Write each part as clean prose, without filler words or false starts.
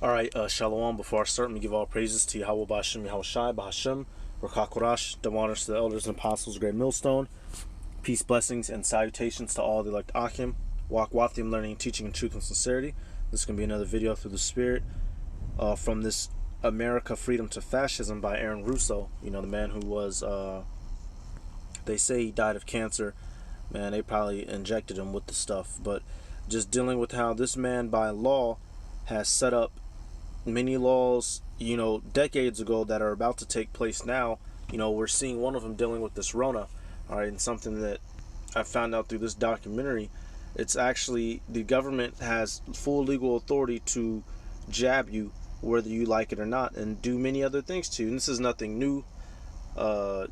Alright, Shalom. Before I start, let me give all praises to Yahweh Ba'Hashem, Yahweh Shai, Ba'Hashem, Rakakorash, the honors to the elders and apostles, great millstone. Peace, blessings, and salutations to all the elect Achim. Walk with them, learning, teaching in truth and sincerity. This is going to be another video through the Spirit from this America Freedom to Fascism by Aaron Russo. You know, the man who was, they say he died of cancer. Man, they probably injected him with the stuff. But just dealing with how this man, by law, has set up many laws, you know, decades ago that are about to take place now. You know, we're seeing one of them dealing with this Rona. All right, and something that I found out through this documentary, it's actually the government has full legal authority to jab you whether you like it or not, and do many other things to you. And this is nothing new,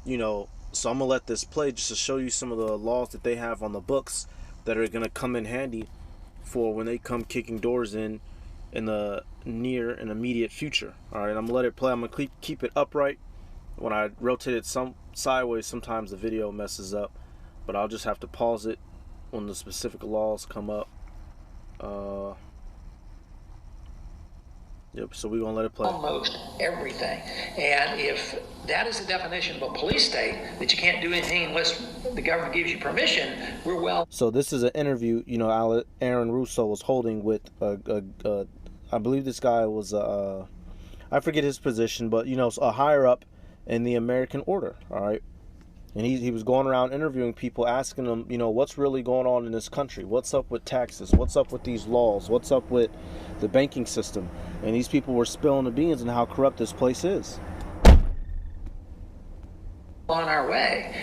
you know, so I'm gonna let this play just to show you some of the laws that they have on the books that are gonna come in handy for when they come kicking doors in the near and immediate future. All right, I'm gonna let it play. I'm gonna keep it upright. When I rotate it sideways, sometimes the video messes up, but I'll just have to pause it when the specific laws come up. Yep, so we're gonna let it play. Almost everything. And if that is the definition of a police state, that you can't do anything unless the government gives you permission, we're well. So this is an interview, you know, Aaron Russo was holding with I believe this guy was I forget his position, but you know, a higher up in the American order. All right, and he was going around interviewing people, asking them, you know, what's really going on in this country? What's up with taxes? What's up with these laws? What's up with the banking system? And these people were spilling the beans on how corrupt this place is. On our way.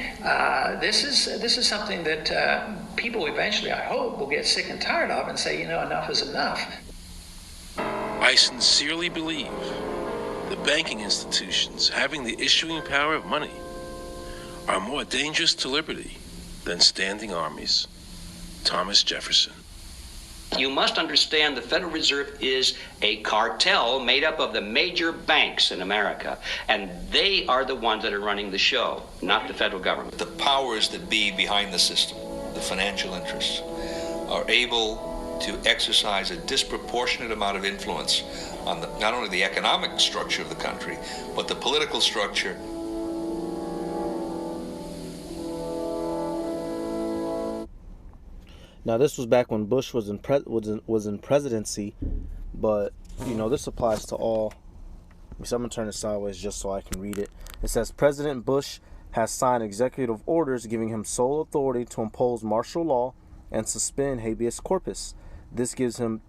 This is something that people eventually, I hope, will get sick and tired of and say, you know, enough is enough. I sincerely believe the banking institutions having the issuing power of money are more dangerous to liberty than standing armies. Thomas Jefferson. You must understand the Federal Reserve is a cartel made up of the major banks in America, and they are the ones that are running the show, not the federal government. The powers that be behind the system, the financial interests, are able to exercise a disproportionate amount of influence on not only the economic structure of the country, but the political structure. Now this was back when Bush was in presidency, but you know, this applies to all. So I'm gonna turn it sideways just so I can read it. It says President Bush has signed executive orders giving him sole authority to impose martial law and suspend habeas corpus. This gives him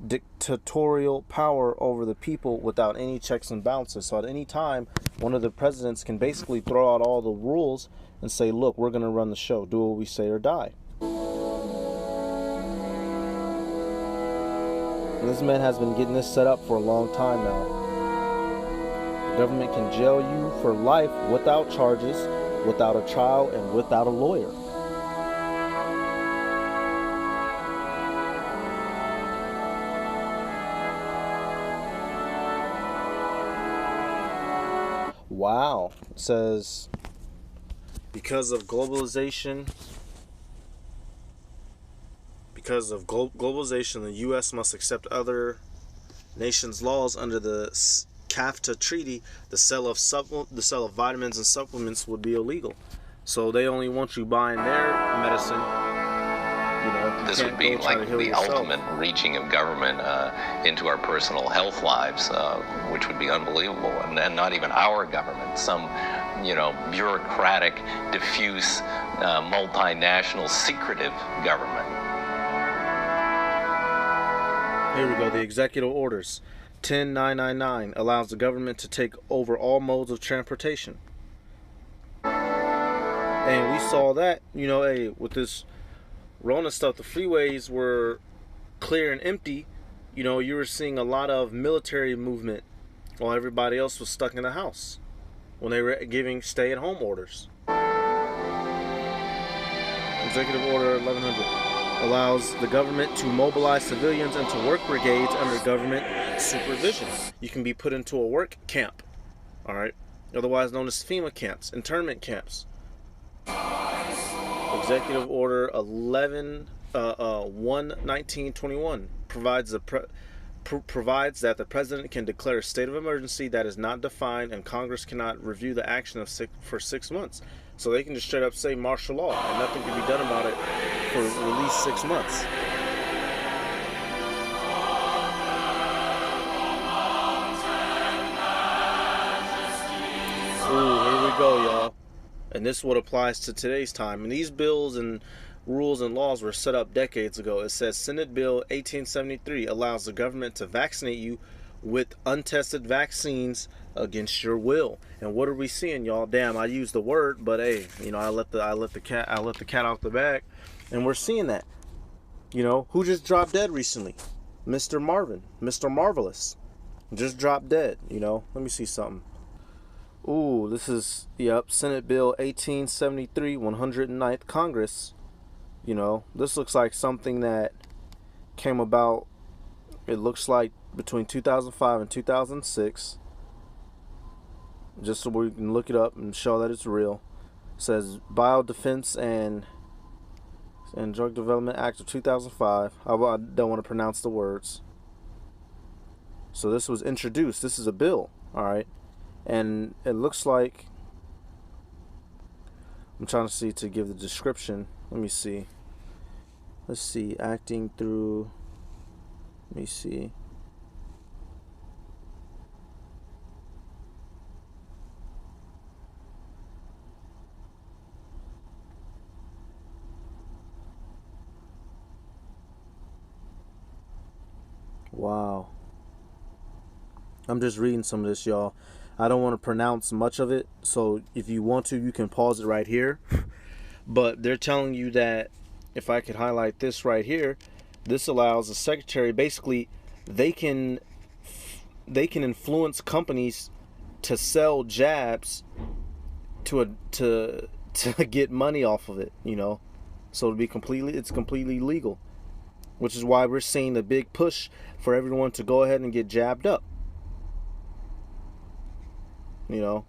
dictatorial power over the people without any checks and balances. So at any time, one of the presidents can basically throw out all the rules and say, look, we're going to run the show. Do what we say or die. And this man has been getting this set up for a long time now. The government can jail you for life without charges, without a trial, and without a lawyer. Wow. It says, because of globalization, the U.S. must accept other nations' laws under the CAFTA Treaty. The sale of vitamins and supplements would be illegal. So they only want you buying their medicine. You know, this would be like the ultimate reaching of government into our personal health lives, which would be unbelievable. And then not even our government, some, you know, bureaucratic, diffuse, multinational, secretive government. Here we go. The executive orders. 10999 allows the government to take over all modes of transportation. And we saw that, you know, hey, with this Rona stuff, the freeways were clear and empty. You know, you were seeing a lot of military movement while everybody else was stuck in the house when they were giving stay-at-home orders. Executive Order 1100 allows the government to mobilize civilians into work brigades under government supervision. You can be put into a work camp, all right, otherwise known as FEMA camps, internment camps. Executive Order 11 1/19/21 provides that the president can declare a state of emergency that is not defined, and Congress cannot review the action for 6 months. So they can just straight up say martial law, and nothing can be done about it for at least 6 months. Ooh, here we go, y'all. And this is what applies to today's time. And these bills and rules and laws were set up decades ago. It says Senate Bill 1873 allows the government to vaccinate you with untested vaccines against your will. And what are we seeing, y'all? Damn, I used the word, but hey, you know, I let the cat out the bag, and we're seeing that. You know, who just dropped dead recently? Mr. Marvelous, just dropped dead. You know, let me see something. Ooh, this is, yep, Senate Bill 1873, 109th Congress. You know, this looks like something that came about, it looks like between 2005 and 2006. Just so we can look it up and show that it's real. It says Biodefense and Drug Development Act of 2005. I don't want to pronounce the words. So this was introduced. This is a bill, all right? And it looks like, I'm trying to see to give the description. Let me see. Let's see. Acting through. Let me see. Wow. I'm just reading some of this, y'all. I don't want to pronounce much of it, so if you want to, you can pause it right here. But they're telling you that, if I could highlight this right here, this allows the secretary, basically, they can influence companies to sell jabs to get money off of it, you know. So it's completely legal, which is why we're seeing the big push for everyone to go ahead and get jabbed up. You know,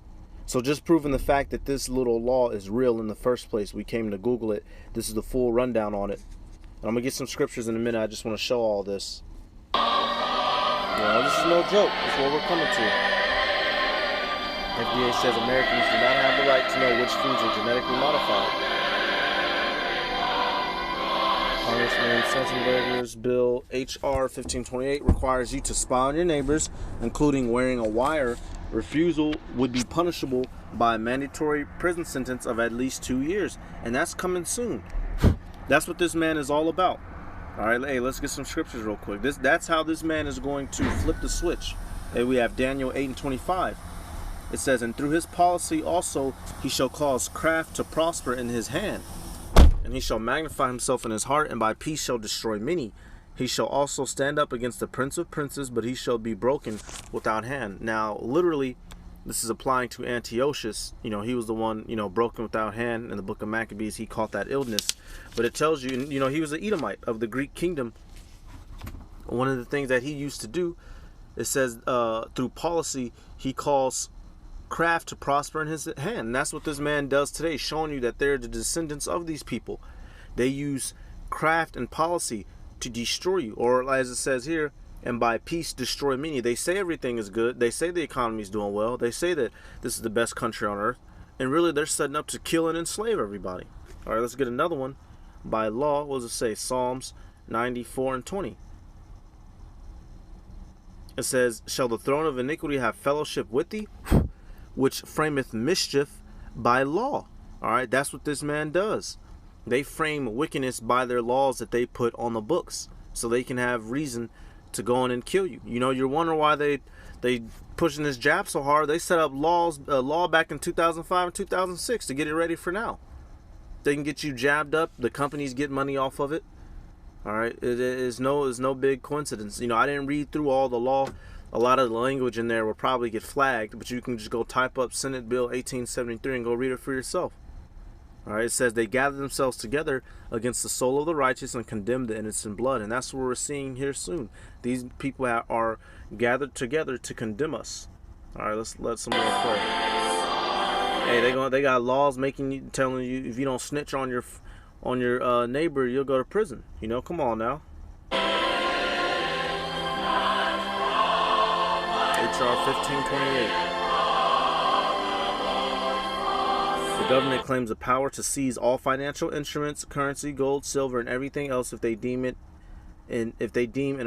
so just proving the fact that this little law is real in the first place. We came to Google it. This is the full rundown on it. And I'm gonna get some scriptures in a minute. I just want to show all this. You know, this is no joke. This is what we're coming to. FDA says Americans do not have the right to know which foods are genetically modified. Congressman Sensenberger's bill HR 1528 requires you to spy on your neighbors, including wearing a wire. Refusal would be punishable by a mandatory prison sentence of at least 2 years, and that's coming soon. That's what this man is all about. All right, hey, let's get some scriptures real quick. That's how this man is going to flip the switch. Hey, we have Daniel 8:25. It says, and through his policy also he shall cause craft to prosper in his hand, and he shall magnify himself in his heart, and by peace shall destroy many. He shall also stand up against the prince of princes, but he shall be broken without hand. Now, literally, this is applying to Antiochus. You know, he was the one, you know, broken without hand. In the book of Maccabees, he caught that illness. But it tells you, you know, he was an Edomite of the Greek kingdom. One of the things that he used to do, it says, through policy, he calls craft to prosper in his hand. And that's what this man does today, showing you that they're the descendants of these people. They use craft and policy to destroy you, or as it says here, and by peace destroy many. They say everything is good. They say the economy is doing well. They say that this is the best country on earth, and really they're setting up to kill and enslave everybody. All right, let's get another one. By law, what does it say? Psalms 94:20. It says, shall the throne of iniquity have fellowship with thee, which frameth mischief by law? All right, that's what this man does. They frame wickedness by their laws that they put on the books, so they can have reason to go in and kill you. You know, you're wondering why they pushing this jab so hard. They set up a law back in 2005 and 2006 to get it ready for now. They can get you jabbed up. The companies get money off of it. All right, it is no big coincidence. You know, I didn't read through all the law. A lot of the language in there will probably get flagged, but you can just go type up Senate Bill 1873 and go read it for yourself. All right, it says they gather themselves together against the soul of the righteous and condemn the innocent blood. And that's what we're seeing here soon. These people are gathered together to condemn us. All right, let's let someone pray. Hey, they got laws telling you if you don't snitch on on your neighbor, you'll go to prison. You know, come on now. HR 1528. The government claims the power to seize all financial instruments, currency, gold, silver, and everything else if they deem an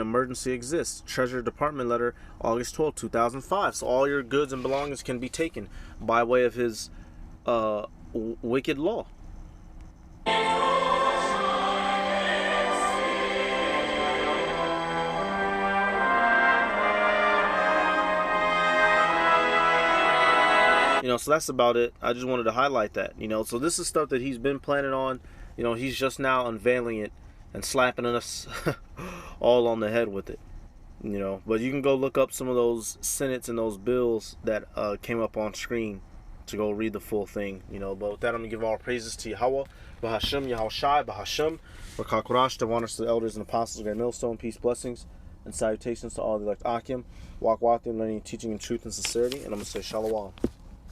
emergency exists. Treasury Department letter, August 12, 2005. So all your goods and belongings can be taken by way of his wicked law. You know, so that's about it. I just wanted to highlight that, you know. So this is stuff that he's been planning on. You know, he's just now unveiling it and slapping us all on the head with it, you know. But you can go look up some of those senates and those bills that came up on screen to go read the full thing, you know. But with that, I'm going to give all praises to Yahweh, Bahasham, Yahushai, Bahasham, Rakakurash, the honors to the elders and apostles of Great Millstone, peace, blessings, and salutations to all the elect Akim, walk with them, learning, teaching in truth and sincerity, and I'm going to say Shalom.